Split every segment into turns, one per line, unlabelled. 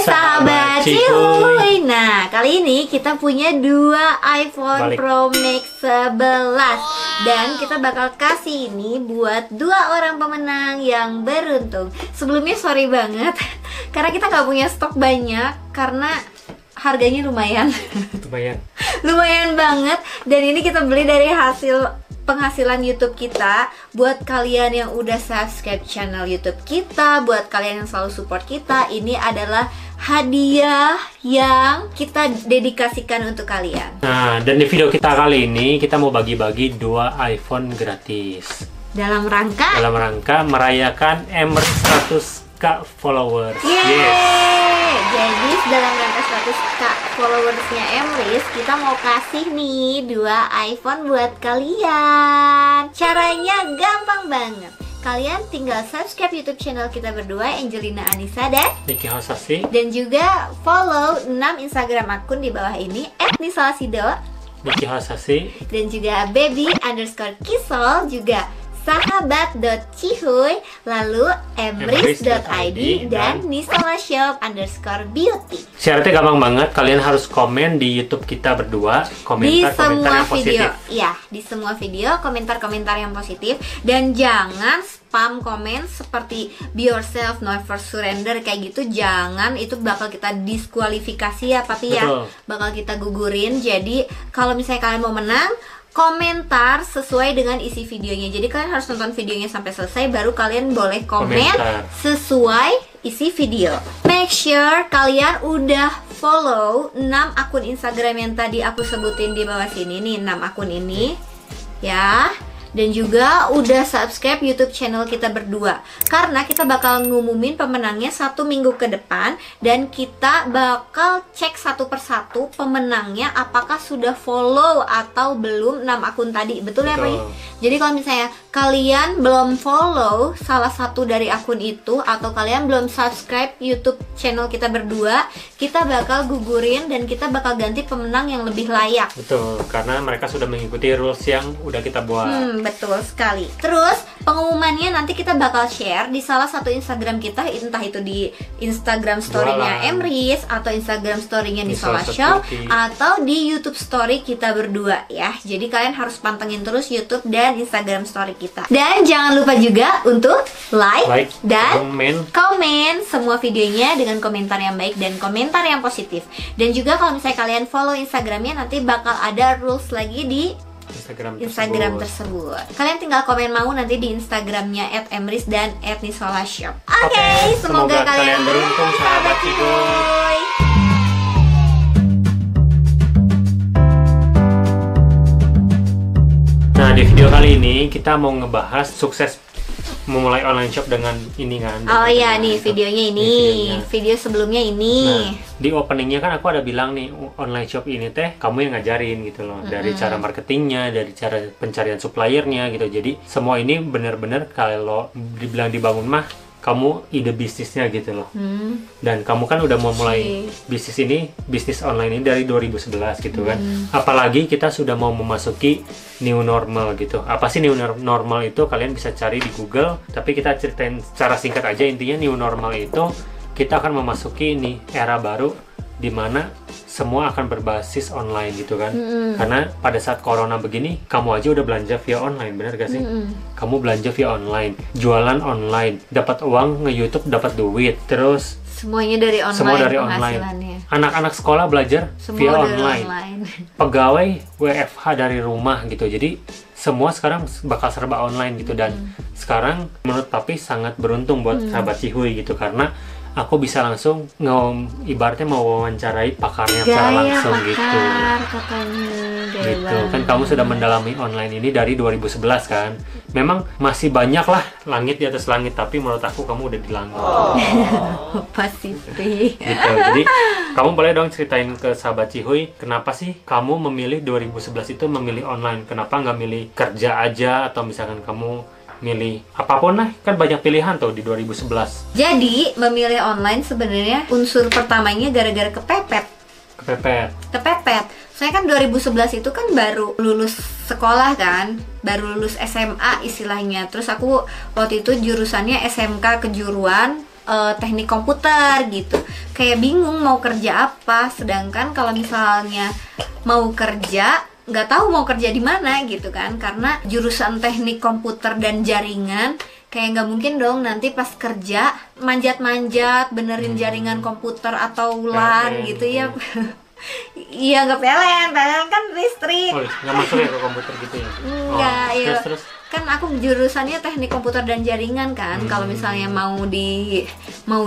sahabat Cihuy. Nah, kali ini kita punya dua iPhone Pro Max 11 dan kita bakal kasih ini buat dua orang pemenang yang beruntung. Sebelumnya sorry banget karena kita nggak punya stok banyak karena harganya lumayan. Lumayan banget. Dan ini kita beli dari hasil penghasilan YouTube kita. Buat kalian yang udah subscribe channel YouTube kita, buat kalian yang selalu support kita, ini adalah hadiah yang kita dedikasikan untuk kalian.
Nah, dan di video kita kali ini kita mau bagi-bagi dua iPhone gratis
dalam rangka
merayakan Emrys 100k followers.
Jadi dalam rangka 100k followersnya Emrys, kita mau kasih nih dua iPhone buat kalian. Caranya gampang banget. Kalian tinggal subscribe YouTube channel kita berdua, Angelina Anissa dan
Niki Hosasi,
dan juga follow 6 Instagram akun di bawah ini @nisolasido,
Niki Hosasi, dan
juga baby_kisol, juga sahabat.cihuy, lalu emrys.id dan nisolashop_beauty.
Syaratnya gampang banget, kalian harus komen di YouTube kita berdua, komentar-komentar yang positif.
Iya, di semua video komentar-komentar yang positif, dan jangan spam komen seperti be yourself, never surrender kayak gitu, jangan, itu bakal kita diskualifikasi ya Papi.
Betul.
Ya, bakal kita gugurin. Jadi kalau misalnya kalian mau menang, komentar sesuai dengan isi videonya. Jadi kalian harus nonton videonya sampai selesai, baru kalian boleh komen sesuai isi video. Make sure kalian udah follow 6 akun Instagram yang tadi aku sebutin di bawah sini nih, 6 akun ini ya. Dan juga udah subscribe YouTube channel kita berdua, karena kita bakal ngumumin pemenangnya 1 minggu ke depan, dan kita bakal cek satu persatu pemenangnya apakah sudah follow atau belum 6 akun tadi. Betul ya Pak? Jadi kalau misalnya kalian belum follow salah satu dari akun itu, atau kalian belum subscribe YouTube channel kita berdua, kita bakal gugurin dan kita bakal ganti pemenang yang lebih layak.
Betul, karena mereka sudah mengikuti rules yang udah kita buat.
Betul sekali. Terus pengumumannya nanti kita bakal share di salah satu Instagram kita, entah itu di Instagram story-nya Emrys, atau Instagram story-nya Nisolashop, atau di YouTube story kita berdua ya. Jadi kalian harus pantengin terus YouTube dan Instagram story kita. Dan jangan lupa juga untuk like dan komen semua videonya dengan komentar yang baik dan komentar yang positif. Dan juga kalau misalnya kalian follow Instagramnya, nanti bakal ada rules lagi di Instagram tersebut. Kalian tinggal komen mau nanti di Instagramnya @emrys dan @nisolashop. Oke, semoga kalian beruntung sahabat Cihuy.
Nah, di video kali ini kita mau ngebahas sukses memulai online shop dengan ini kan.
Oh iya nih videonya ini. Video sebelumnya ini.
Nah, di openingnya kan aku ada bilang nih, online shop ini teh kamu yang ngajarin gitu loh. Dari cara marketingnya, dari cara pencarian suppliernya gitu. Jadi semua ini bener-bener kalau dibilang dibangun mah kamu ide bisnisnya gitu loh. Dan kamu kan udah mau mulai bisnis ini, bisnis online ini dari 2011 gitu kan. Apalagi kita sudah mau memasuki new normal gitu. Apa sih new normal itu? Kalian bisa cari di Google, tapi kita ceritain secara singkat aja. Intinya new normal itu kita akan memasuki ini era baru di mana semua akan berbasis online gitu kan. Karena pada saat corona begini, kamu aja udah belanja via online, bener gak sih? Kamu belanja via online, jualan online, dapat uang, nge-YouTube dapat duit, terus
semuanya dari online.
Semua dari online. Anak-anak sekolah belajar via online. Pegawai WFH dari rumah gitu. Jadi semua sekarang bakal serba online gitu. Dan sekarang menurut Papi sangat beruntung buat sahabat Cihuy gitu, karena aku bisa langsung ibaratnya mau wawancarai pakarnya secara langsung gitu. Gitu kan, kamu sudah mendalami online ini dari 2011 kan. Memang masih banyak lah langit di atas langit, tapi menurut aku kamu udah di langit.
Pasti.
Gitu. Jadi kamu boleh dong ceritain ke sahabat Cihuy, kenapa sih kamu memilih 2011 itu memilih online? Kenapa nggak milih kerja aja, atau misalkan kamu milih apapun lah, kan banyak pilihan tuh di 2011.
Jadi memilih online sebenarnya unsur pertamanya gara-gara kepepet. Saya kan 2011 itu kan baru lulus sekolah kan, baru lulus SMA istilahnya. Terus aku waktu itu jurusannya SMK kejuruan, teknik komputer gitu. Kayak bingung mau kerja apa, sedangkan kalau misalnya mau kerja nggak tahu mau kerja di mana gitu kan, karena jurusan teknik komputer dan jaringan kayak nggak mungkin dong nanti pas kerja manjat-manjat benerin jaringan komputer atau LAN gitu ya. Iya nggak PLN kan listrik.
Oh, nggak masuk ya ke komputer gitu ya?
Enggak, iya.
Terus.
Kan aku jurusannya teknik komputer dan jaringan kan. Kalau misalnya mau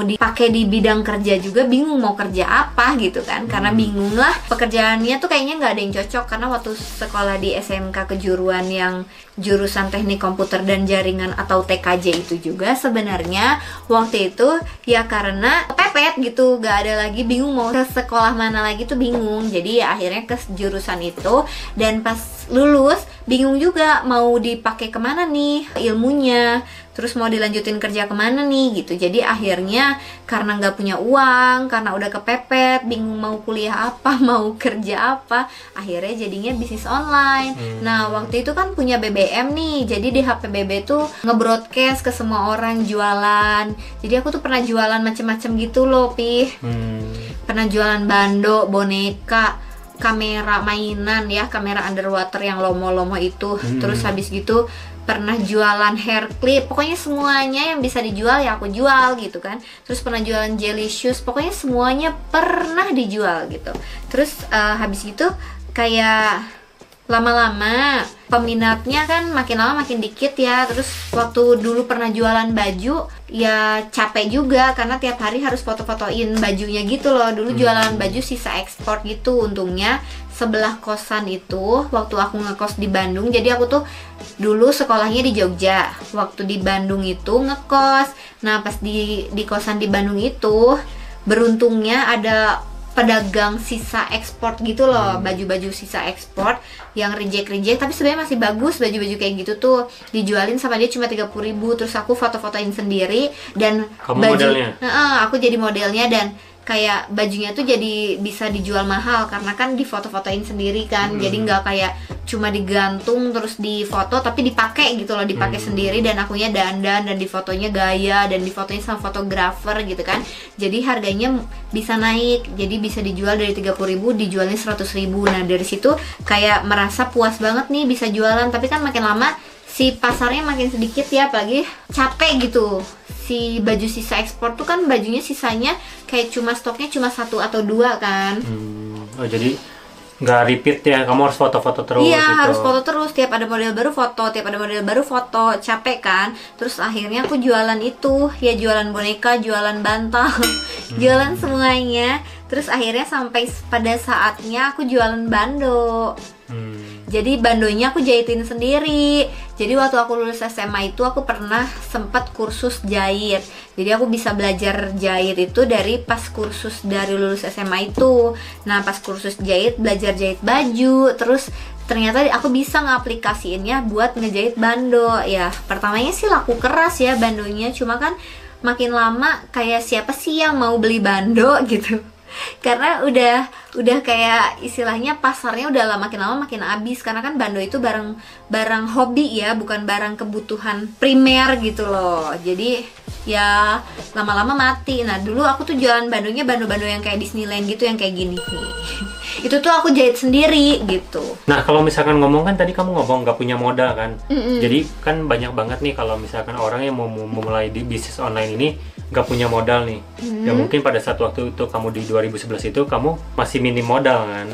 dipakai di bidang kerja juga bingung mau kerja apa gitu kan. Karena bingung lah pekerjaannya tuh kayaknya nggak ada yang cocok. Karena waktu sekolah di SMK kejuruan yang jurusan teknik komputer dan jaringan atau TKJ itu juga sebenarnya waktu itu ya karena kepepet gitu, nggak ada lagi, bingung mau ke sekolah mana lagi tuh bingung. Jadi ya akhirnya ke jurusan itu, dan pas lulus bingung juga mau dipakai kemana nih ilmunya, terus mau dilanjutin kerja kemana nih gitu. Jadi akhirnya karena nggak punya uang, karena udah kepepet, bingung mau kuliah apa, mau kerja apa, akhirnya jadinya bisnis online. Nah waktu itu kan punya BBM nih, jadi di HP BB tuh nge-broadcast ke semua orang jualan. Jadi aku tuh pernah jualan macem-macem gitu loh, Pih. Pernah jualan bando, boneka, kamera mainan ya, kamera underwater yang lomo-lomo itu. Terus habis gitu pernah jualan hair clip, pokoknya semuanya yang bisa dijual ya aku jual gitu kan. Terus pernah jualan jelly shoes, pokoknya semuanya pernah dijual gitu. Terus habis gitu kayak lama-lama peminatnya kan makin lama makin dikit ya. Terus waktu dulu pernah jualan baju ya capek juga karena tiap hari harus foto-fotoin bajunya gitu loh. Dulu jualan baju sisa ekspor gitu. Untungnya sebelah kosan itu waktu aku ngekos di Bandung, jadi aku tuh dulu sekolahnya di Jogja, waktu di Bandung itu ngekos. Nah pas di kosan di Bandung itu beruntungnya ada pedagang sisa ekspor gitu loh, baju-baju sisa ekspor yang reject tapi sebenarnya masih bagus, baju-baju kayak gitu tuh dijualin sama dia cuma 30.000. Terus aku foto-fotoin sendiri dan
kamu modelnya?
Aku jadi modelnya, dan kayak bajunya tuh jadi bisa dijual mahal karena kan di foto-fotoin sendiri kan. Jadi nggak kayak cuma digantung terus difoto tapi dipakai gitu loh, dipakai sendiri, dan akunya dandan dan difotonya gaya dan difotonya sama fotografer gitu kan. Jadi harganya bisa naik, jadi bisa dijual dari 30.000 dijualnya 100.000. Nah dari situ kayak merasa puas banget nih bisa jualan, tapi kan makin lama si pasarnya makin sedikit ya, apalagi capek gitu. Si baju sisa ekspor tuh kan bajunya sisanya kayak cuma stoknya cuma 1 atau 2 kan.
Oh jadi nggak repeat ya, kamu harus foto-foto terus.
Iya
gitu.
harus foto terus, tiap ada model baru foto, tiap ada model baru foto, capek kan. Terus akhirnya aku jualan itu, ya jualan boneka, jualan bantal, jualan semuanya. Terus akhirnya sampai pada saatnya aku jualan bando. Jadi bandonya aku jahitin sendiri. Jadi waktu aku lulus SMA itu aku pernah sempat kursus jahit. Jadi aku bisa belajar jahit itu dari pas kursus dari lulus SMA itu. Nah pas kursus jahit, belajar jahit baju. Terus ternyata aku bisa ngaplikasiinnya buat ngejahit bando. Ya pertamanya sih laku keras ya bandonya, cuma kan makin lama kayak siapa sih yang mau beli bando gitu. Karena udah kayak istilahnya pasarnya udah makin lama makin habis, karena kan bando itu barang hobi ya, bukan barang kebutuhan primer gitu loh. Jadi ya lama-lama mati. Nah dulu aku tuh jualan bandonya bando-bando yang kayak Disneyland gitu, yang kayak gini nih. Itu tuh aku jahit sendiri gitu.
Nah kalau misalkan ngomong kan tadi kamu ngomong nggak punya modal kan. Jadi kan banyak banget nih kalau misalkan orang yang mau memulai di bisnis online ini nggak punya modal nih. Ya mungkin pada saat waktu itu kamu di 2011 itu kamu masih minim modal kan.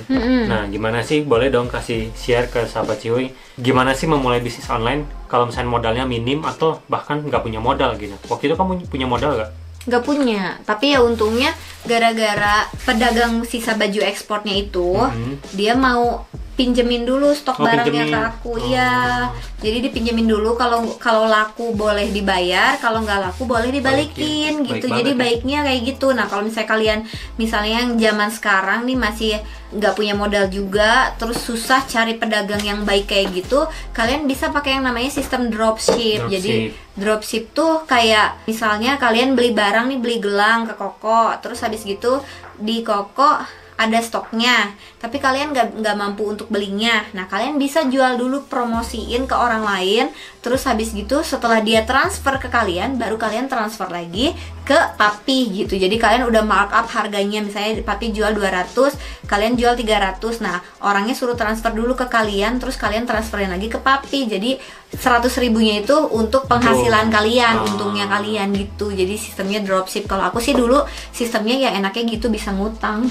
Nah gimana sih, boleh dong kasih share ke sahabat Cihuy, gimana sih memulai bisnis online kalau misalnya modalnya minim atau bahkan nggak punya modal gitu. Waktu itu kamu punya modal nggak?
Nggak punya, tapi ya untungnya gara-gara pedagang sisa baju ekspornya itu dia mau pinjemin dulu stok barangnya ke aku. Iya. Jadi dipinjemin dulu, kalau laku boleh dibayar, kalau nggak laku boleh dibalikin gitu. Jadi baiknya kayak gitu. Nah kalau misalnya kalian yang zaman sekarang nih masih nggak punya modal juga, terus susah cari pedagang yang baik kayak gitu, kalian bisa pakai yang namanya sistem dropship. Jadi dropship tuh kayak misalnya kalian beli barang nih, beli gelang ke Koko, terus habis gitu di Koko ada stoknya, tapi kalian nggak mampu untuk belinya. Nah kalian bisa jual dulu, promosiin ke orang lain, terus habis gitu setelah dia transfer ke kalian, baru kalian transfer lagi ke Papi gitu. Jadi kalian udah markup harganya, misalnya Papi jual 200, kalian jual 300. Nah, orangnya suruh transfer dulu ke kalian, terus kalian transferin lagi ke Papi. Jadi 100 ribunya itu untuk penghasilan kalian, untungnya kalian gitu. Jadi sistemnya dropship. Kalau aku sih dulu sistemnya ya enaknya gitu, bisa ngutang.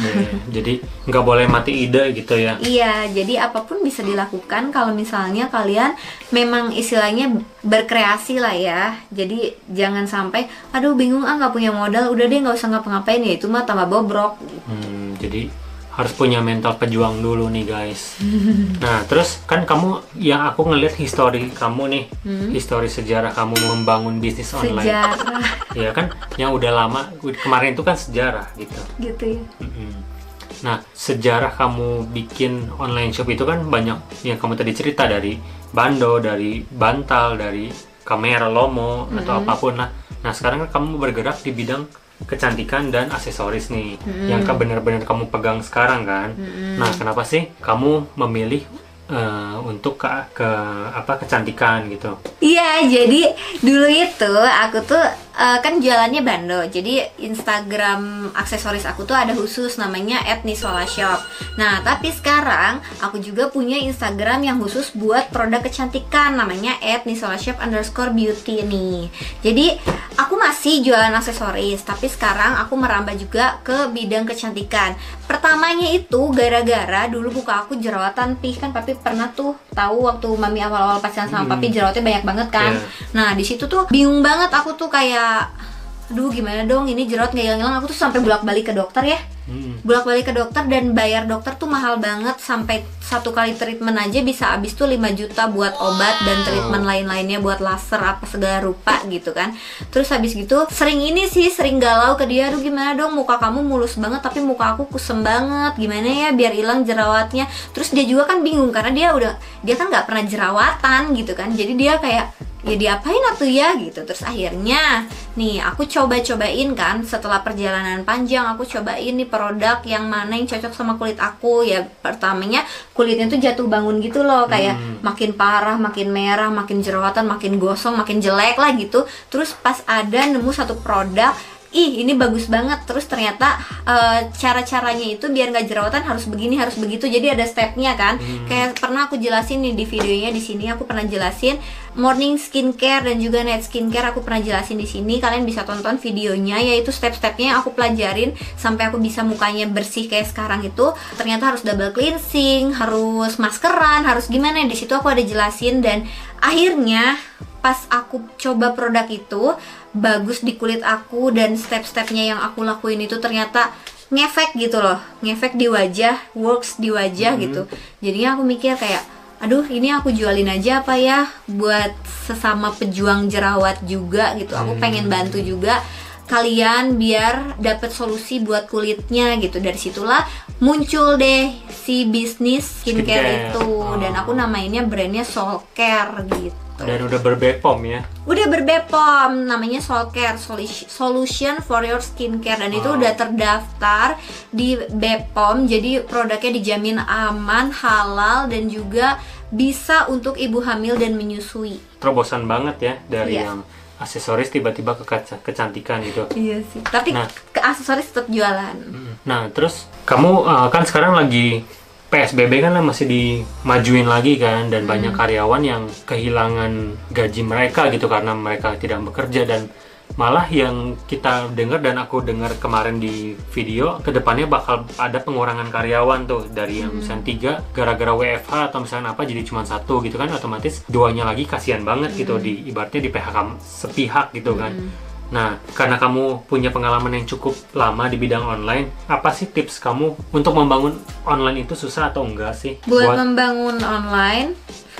Jadi nggak boleh mati ide gitu ya.
Iya, jadi apapun bisa dilakukan kalau misalnya kalian memang istilahnya berkreasi lah ya. Jadi jangan sampai aduh bingung nggak punya modal, udah deh nggak usah ngapa-ngapain, ya itu mah tambah bobrok gitu.
Jadi harus punya mental pejuang dulu nih guys. Nah terus kan kamu, yang aku ngeliat histori kamu nih, histori sejarah kamu membangun bisnis online.
Sejarah.
Ya kan, yang udah lama, kemarin itu kan sejarah gitu.
Gitu ya.
Nah, sejarah kamu bikin online shop itu kan banyak yang kamu tadi cerita, dari bando, dari bantal, dari kamera Lomo atau apapun lah. Nah, sekarang kan kamu bergerak di bidang kecantikan dan aksesoris nih, yang benar-benar kamu pegang sekarang kan. Nah, kenapa sih kamu memilih untuk kecantikan gitu?
Iya, jadi dulu itu aku tuh kan jualannya bando. Jadi Instagram aksesoris aku tuh ada khusus namanya @nisolashop. Nah, tapi sekarang aku juga punya Instagram yang khusus buat produk kecantikan namanya @nisolashop_beauty nih. Jadi aku masih jualan aksesoris, tapi sekarang aku merambah juga ke bidang kecantikan. Pertamanya itu gara-gara dulu buka aku jerawatan, kan Papi pernah tuh tahu waktu Mami awal-awal pacaran sama Papi jerawatnya banyak banget kan. Nah, di situ tuh bingung banget aku tuh kayak aduh gimana dong ini jerawat nggak hilang-hilang. Aku tuh sampai bolak-balik ke dokter ya, bolak-balik ke dokter, dan bayar dokter tuh mahal banget. Sampai satu kali treatment aja bisa habis tuh 5 juta buat obat dan treatment lain-lainnya, buat laser apa segala rupa gitu kan. Terus habis gitu sering galau ke dia, aduh gimana dong muka kamu mulus banget tapi muka aku kusem banget, gimana ya biar hilang jerawatnya. Terus dia juga kan bingung karena dia kan nggak pernah jerawatan gitu kan. Jadi dia kayak ya diapain atuh ya gitu. Terus akhirnya nih aku cobain kan, setelah perjalanan panjang aku cobain nih produk yang mana yang cocok sama kulit aku. Ya pertamanya kulitnya tuh jatuh bangun gitu loh, kayak makin parah, makin merah, makin jerawatan, makin gosong, makin jelek lah gitu. Terus pas ada nemu satu produk, ini bagus banget. Terus ternyata cara-caranya itu biar nggak jerawatan harus begini, harus begitu. Jadi ada stepnya kan. Kayak pernah aku jelasin nih di videonya di sini. Aku pernah jelasin morning skincare dan juga night skincare. Aku pernah jelasin di sini. Kalian bisa tonton videonya. Yaitu step-stepnya yang aku pelajarin sampai aku bisa mukanya bersih kayak sekarang itu. Ternyata harus double cleansing, harus maskeran, harus gimana. Di situ aku ada jelasin, dan akhirnya pas aku coba produk itu bagus di kulit aku, dan step-stepnya yang aku lakuin itu ternyata ngefek gitu loh, ngefek di wajah, works di wajah gitu. Jadinya aku mikir kayak aduh ini aku jualin aja apa ya buat sesama pejuang jerawat juga gitu. Aku pengen bantu juga kalian biar dapat solusi buat kulitnya gitu. Dari situlah muncul deh si bisnis skincare itu, dan aku namainnya brandnya Soul Care gitu.
Dan udah berbepom ya?
Udah berbepom, namanya Soul Care, Solution for Your Skincare, dan itu udah terdaftar di Bepom. Jadi produknya dijamin aman, halal, dan juga bisa untuk ibu hamil dan menyusui.
Terobosan banget ya dari yang aksesoris tiba-tiba ke kecantikan gitu.
Iya sih, tapi ke aksesoris tetap jualan.
Nah terus kamu kan sekarang lagi PSBB kan masih dimajuin lagi kan, dan banyak karyawan yang kehilangan gaji mereka gitu karena mereka tidak bekerja. Dan malah yang kita dengar dan aku dengar kemarin di video, kedepannya bakal ada pengurangan karyawan tuh, dari yang misalnya 3 gara-gara WFH atau misalnya apa jadi cuma 1 gitu kan, otomatis 2-nya lagi kasihan banget gitu, ibaratnya di PHK sepihak gitu kan. Nah, karena kamu punya pengalaman yang cukup lama di bidang online, apa sih tips kamu untuk membangun online itu susah atau enggak sih?
Buat membangun online,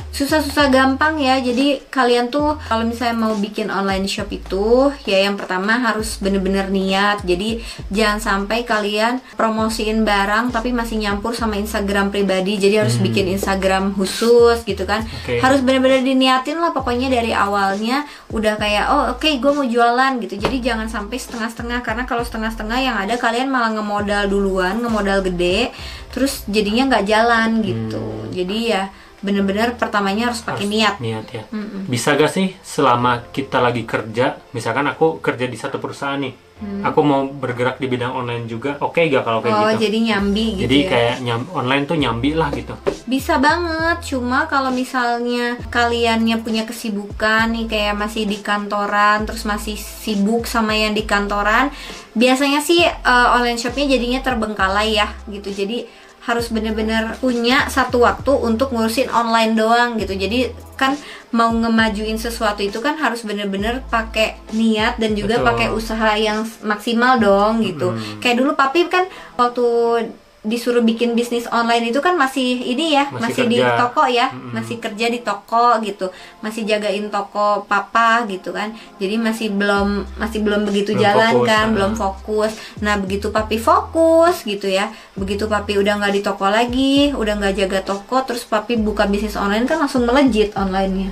susah-susah gampang ya. Jadi kalian tuh kalau misalnya mau bikin online shop itu, ya yang pertama harus bener-bener niat. Jadi jangan sampai kalian promosiin barang tapi masih nyampur sama Instagram pribadi. Jadi harus bikin Instagram khusus gitu kan. Harus bener-bener diniatin lah pokoknya dari awalnya. Udah kayak gue mau jualan gitu. Jadi jangan sampai setengah-setengah, karena kalau setengah-setengah yang ada kalian malah ngemodal duluan, ngemodal gede, terus jadinya nggak jalan gitu. Jadi ya bener-bener pertamanya harus pakai niat.
Niat ya. Bisa gak sih selama kita lagi kerja, misalkan aku kerja di satu perusahaan nih, aku mau bergerak di bidang online juga, oke gak kalau kayak gitu?
Jadi nyambi gitu.
Jadi
ya.
kayak online tuh nyambi lah gitu.
Bisa banget, cuma kalau misalnya kaliannya punya kesibukan nih, kayak masih di kantoran, terus masih sibuk sama yang di kantoran, biasanya sih online shopnya jadinya terbengkalai ya gitu. Jadi harus bener-bener punya satu waktu untuk ngurusin online doang gitu. Jadi kan mau ngemajuin sesuatu itu kan harus bener-bener pakai niat dan juga pakai usaha yang maksimal dong gitu. Kayak dulu papi kan waktu disuruh bikin bisnis online itu kan masih ini ya, masih di toko ya, masih kerja di toko gitu, masih jagain toko papa gitu kan. Jadi masih belum begitu jalan fokus, kan, belum fokus. Nah begitu papi fokus gitu ya, begitu papi udah nggak di toko lagi, udah nggak jaga toko, terus papi buka bisnis online kan langsung melejit onlinenya.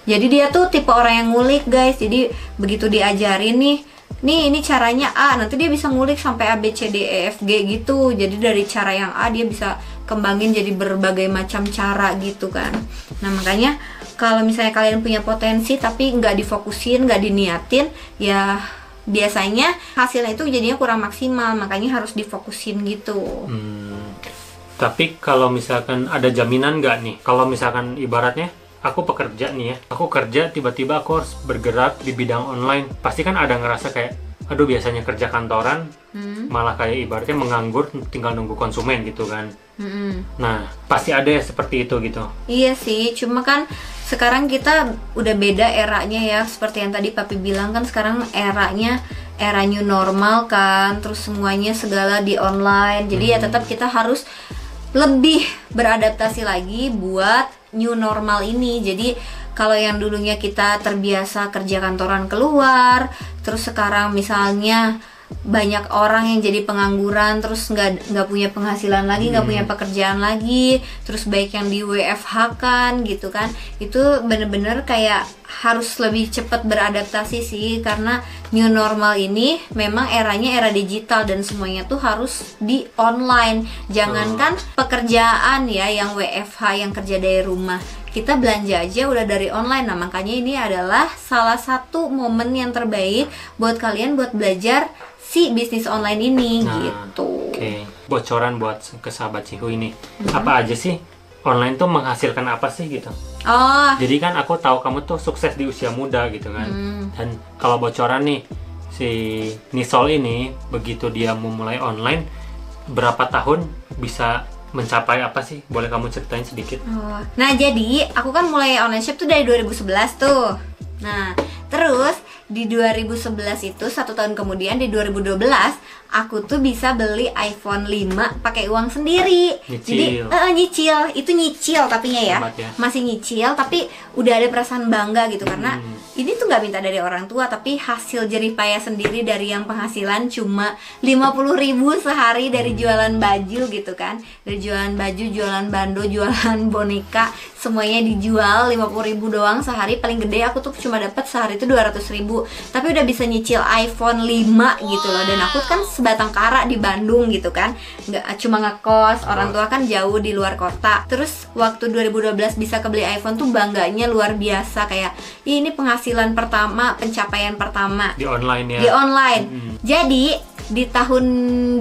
Jadi dia tuh tipe orang yang ngulik guys. Jadi begitu diajarin nih ini caranya A, nanti dia bisa ngulik sampai A B C D E F G gitu. Jadi dari cara yang A dia bisa kembangin jadi berbagai macam cara gitu kan. Nah makanya kalau misalnya kalian punya potensi tapi nggak difokusin, nggak diniatin, ya biasanya hasilnya itu jadinya kurang maksimal. Makanya harus difokusin gitu.
Tapi kalau misalkan ada jaminan nggak nih, kalau misalkan ibaratnya aku pekerja nih ya, aku kerja tiba-tiba aku harus bergerak di bidang online, pasti kan ada ngerasa kayak aduh biasanya kerja kantoran malah kayak ibaratnya menganggur tinggal nunggu konsumen gitu kan. Nah pasti ada ya seperti itu gitu. Iya
sih, cuma kan sekarang kita udah beda eranya ya, seperti yang tadi papi bilang kan sekarang eranya era new normal kan, terus semuanya segala di online. Jadi ya tetap kita harus lebih beradaptasi lagi buat new normal ini. Jadi kalau yang dulunya kita terbiasa kerja kantoran keluar, terus sekarang misalnya banyak orang yang jadi pengangguran, terus nggak punya penghasilan lagi, nggak punya pekerjaan lagi, terus baik yang di WFH kan gitu kan, itu bener-bener kayak harus lebih cepat beradaptasi sih, karena new normal ini memang eranya era digital dan semuanya tuh harus di online. Jangankan pekerjaan ya yang WFH, yang kerja dari rumah, kita belanja aja udah dari online. Nah makanya ini adalah salah satu momen yang terbaik buat kalian buat belajar si bisnis online ini gitu.
Oke. Bocoran buat ke sahabat Cihu ini, apa aja sih online tuh menghasilkan apa sih gitu? Jadi kan aku tahu kamu tuh sukses di usia muda gitu kan. Dan kalau bocoran nih, si Nisol ini begitu dia memulai online, berapa tahun bisa mencapai apa sih? Boleh kamu ceritain sedikit?
Nah jadi aku kan mulai online shop tuh dari 2011 tuh. Nah terus di 2011 itu 1 tahun kemudian di 2012 aku tuh bisa beli iPhone 5 pakai uang sendiri.
Nyicil.
Jadi nyicil, itu nyicil tapinya ya. Masih nyicil tapi udah ada perasaan bangga gitu karena ini tuh nggak minta dari orang tua tapi hasil jerih payah sendiri dari yang penghasilan cuma 50.000 sehari dari jualan baju gitu kan. Dari jualan baju, jualan bando, jualan boneka, semuanya dijual 50.000 doang sehari. Paling gede aku tuh cuma dapat sehari itu 200.000. Tapi udah bisa nyicil iPhone 5 gitu loh. Dan aku kan sebatang kara di Bandung gitu kan, nggak cuma ngekos, orang tua kan jauh di luar kota. Terus waktu 2012 bisa kebeli iPhone tuh bangganya luar biasa, kayak ini penghasilan pertama, pencapaian pertama
di online ya.
Di online. Jadi di tahun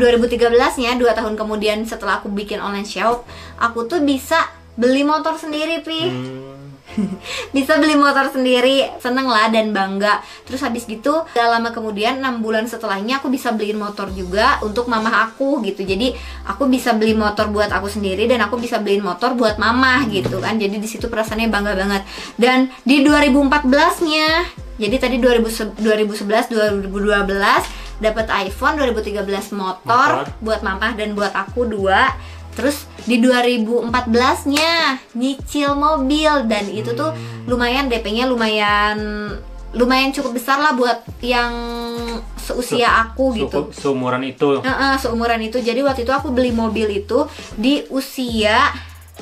2013-nya, 2 tahun kemudian setelah aku bikin online shop, aku tuh bisa beli motor sendiri, Pi. Bisa beli motor sendiri, seneng lah dan bangga. Terus habis gitu gak lama kemudian 6 bulan setelahnya aku bisa beliin motor juga untuk mamah aku gitu. Jadi aku bisa beli motor buat aku sendiri dan aku bisa beliin motor buat mamah gitu kan. Jadi di situ perasaannya bangga banget. Dan di 2014-nya, jadi tadi 2011 2012 dapat iPhone, 2013 motor buat mamah dan buat aku 2. Terus di 2014-nya nyicil mobil dan itu tuh lumayan, DP-nya lumayan cukup besar lah buat yang seusia aku gitu.
Seumuran itu.
Seumuran itu. Jadi waktu itu aku beli mobil itu di usia,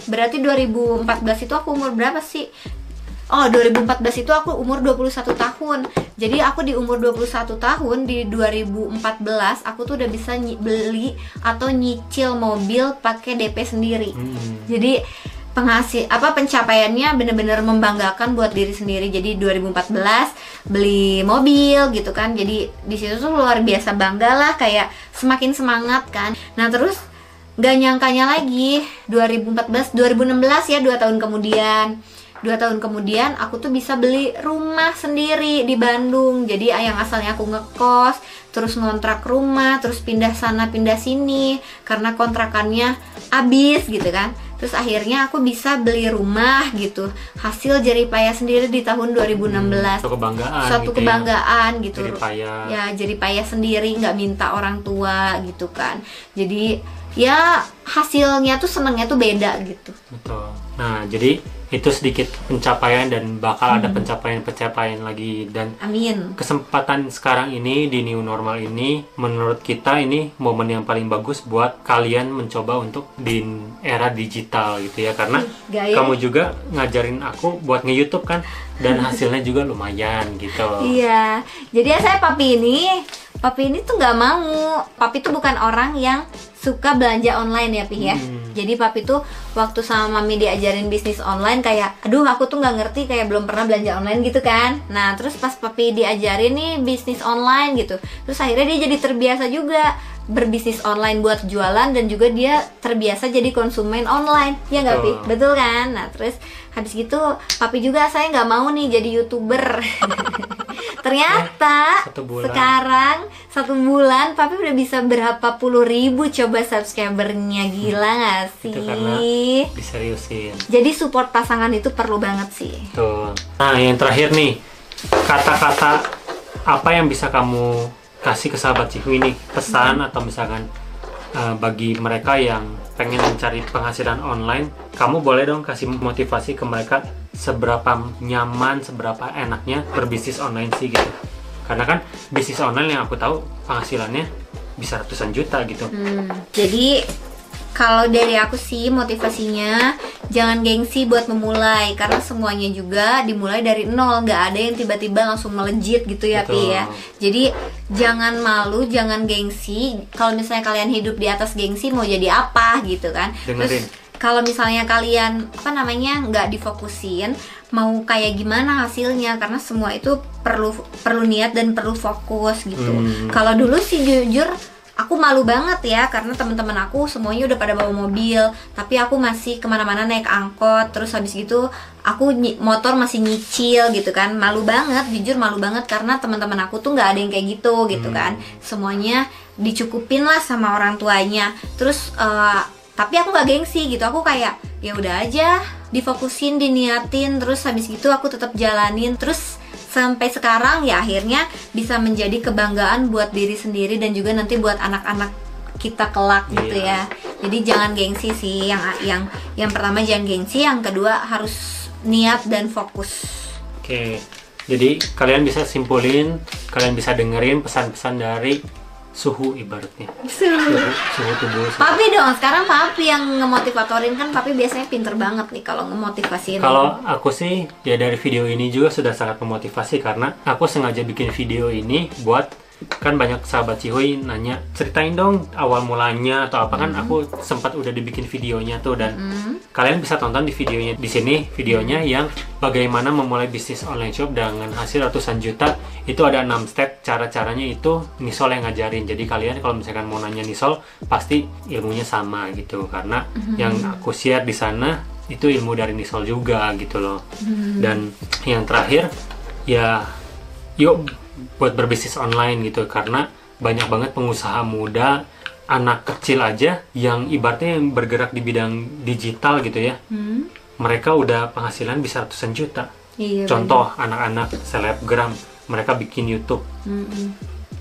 berarti 2014 itu aku umur berapa sih? 2014 itu aku umur 21 tahun. Jadi aku di umur 21 tahun di 2014 aku tuh udah bisa beli atau nyicil mobil pakai DP sendiri. Jadi pencapaiannya bener-bener membanggakan buat diri sendiri. Jadi 2014 beli mobil gitu kan, jadi di situ tuh luar biasa bangga lah, kayak semakin semangat kan. Nah terus nggak nyangkanya lagi 2016 ya, 2 tahun kemudian aku tuh bisa beli rumah sendiri di Bandung. Jadi yang asalnya aku ngekos, terus ngontrak rumah, terus pindah sana pindah sini karena kontrakannya habis gitu kan. Terus akhirnya aku bisa beli rumah gitu, hasil jerih payah sendiri di tahun 2016. Suatu kebanggaan gitu. Ya jerih payah sendiri, nggak minta orang tua gitu kan. Jadi ya hasilnya tuh senengnya tuh beda gitu.
Betul. Nah jadi itu sedikit pencapaian dan bakal ada pencapaian lagi, dan
amin.
Kesempatan sekarang ini di new normal ini menurut kita ini momen yang paling bagus buat kalian mencoba untuk di era digital gitu ya, karena kamu juga ngajarin aku buat nge-YouTube kan, dan hasilnya juga lumayan gitu.
Iya, jadi saya papi ini tuh nggak mau. Papi tuh bukan orang yang suka belanja online ya Pi ya. Jadi papi tuh waktu sama mami diajarin bisnis online kayak aduh aku tuh nggak ngerti, kayak belum pernah belanja online gitu kan. Nah terus pas papi diajarin nih bisnis online gitu, terus akhirnya dia jadi terbiasa juga berbisnis online buat jualan, dan juga dia terbiasa jadi konsumen online, ya nggak Pi? Betul kan? Nah terus habis gitu papi juga saya nggak mau nih jadi YouTuber. Ternyata sekarang 1 bulan papi udah bisa berapa puluh ribu coba subscribernya, gila nggak sih?
Itu karena diseriusin.
Jadi support pasangan itu perlu banget sih.
Tuh. Nah yang terakhir nih, kata-kata apa yang bisa kamu kasih ke sahabat Cihu ini, pesan atau misalkan bagi mereka yang pengen mencari penghasilan online, kamu boleh dong kasih motivasi ke mereka seberapa nyaman, seberapa enaknya berbisnis online sih gitu. Karena kan bisnis online yang aku tahu penghasilannya bisa ratusan juta gitu.
Jadi kalau dari aku sih motivasinya jangan gengsi buat memulai, karena semuanya juga dimulai dari nol, nggak ada yang tiba-tiba langsung melejit gitu ya Pi ya. Jadi jangan malu, jangan gengsi. Kalau misalnya kalian hidup di atas gengsi mau jadi apa gitu kan.
Dengerin.
Terus kalau misalnya kalian nggak difokusin, mau kayak gimana hasilnya, karena semua itu perlu niat dan perlu fokus gitu. Kalau dulu sih jujur aku malu banget ya, karena teman-teman aku semuanya udah pada bawa mobil, tapi aku masih kemana-mana naik angkot. Terus habis gitu aku motor masih nyicil gitu kan. Malu banget, jujur malu banget, karena teman-teman aku tuh nggak ada yang kayak gitu kan. Semuanya dicukupin lah sama orang tuanya. Terus tapi aku nggak gengsi gitu, aku kayak ya udah aja, difokusin, diniatin, terus habis gitu aku tetap jalanin, terus sampai sekarang ya akhirnya bisa menjadi kebanggaan buat diri sendiri dan juga nanti buat anak-anak kita kelak gitu ya. Jadi jangan gengsi sih, yang pertama jangan gengsi, yang kedua harus niat dan fokus.
Oke, jadi kalian bisa simpulin, kalian bisa dengerin pesan-pesan dari suhu ibaratnya. Suhu tubuh.
Papi dong, sekarang papi yang ngemotivatorin kan, papi biasanya pinter banget nih kalau ngemotivasiin.
Kalau aku sih ya dari video ini juga sudah sangat memotivasi, karena aku sengaja bikin video ini buat, kan banyak sahabat Cihuy nanya ceritain dong awal mulanya atau apa, kan aku sempat udah dibikin videonya tuh, dan kalian bisa tonton di videonya di sini, videonya yang bagaimana memulai bisnis online shop dengan hasil ratusan juta. Itu ada 6 step, cara-caranya itu Nisol yang ngajarin. Jadi kalian kalau misalkan mau nanya Nisol pasti ilmunya sama gitu, karena yang aku share di sana itu ilmu dari Nisol juga gitu loh. Dan yang terakhir ya yuk buat berbisnis online gitu, karena banyak banget pengusaha muda, anak kecil aja yang ibaratnya yang bergerak di bidang digital gitu ya. Mereka udah penghasilan bisa ratusan juta. Contoh anak-anak selebgram, mereka bikin YouTube,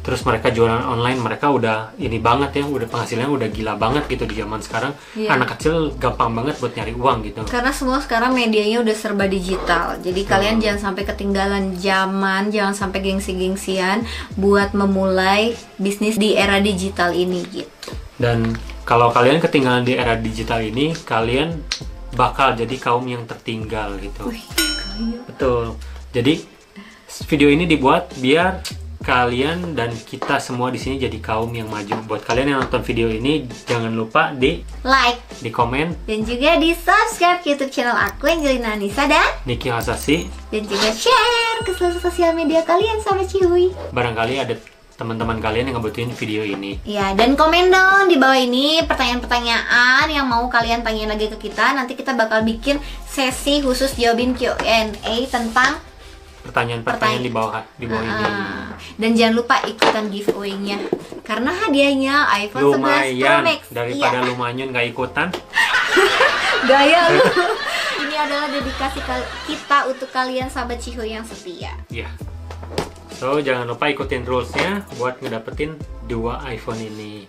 terus mereka jualan online, mereka udah ini banget ya, udah penghasilannya udah gila banget gitu di zaman sekarang. Anak kecil gampang banget buat nyari uang gitu,
karena semua sekarang medianya udah serba digital. Jadi kalian jangan sampai ketinggalan zaman, jangan sampai gengsi-gengsian buat memulai bisnis di era digital ini gitu.
Dan kalau kalian ketinggalan di era digital ini, kalian bakal jadi kaum yang tertinggal gitu. Betul. Jadi video ini dibuat biar kalian dan kita semua di sini jadi kaum yang maju. Buat kalian yang nonton video ini, jangan lupa di
like,
di komen,
dan juga di subscribe YouTube channel aku Angelina Anissa dan
Niki Hasasi,
dan juga share ke seluruh sosial media kalian sama Cihui.
Barangkali ada teman-teman kalian yang ngebutuhin video ini.
Ya, dan komen dong di bawah ini pertanyaan-pertanyaan yang mau kalian tanyain lagi ke kita. Nanti kita bakal bikin sesi khusus jawabin Q&A tentang
pertanyaan-pertanyaan di bawah ini.
Dan jangan lupa ikutan giveaway-nya. Karena hadiahnya iPhone 11 Pro
Lumayan
Max.
daripada lumayan nggak ikutan.
Gaya lu. Ini adalah dedikasi kita untuk kalian sahabat Cihui yang setia.
Ya. So, jangan lupa ikutin rules-nya buat ngedapetin 2 iPhone ini.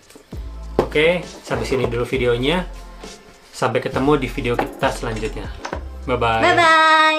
Oke, sampai sini dulu videonya. Sampai ketemu di video kita selanjutnya. Bye-bye.
Bye-bye.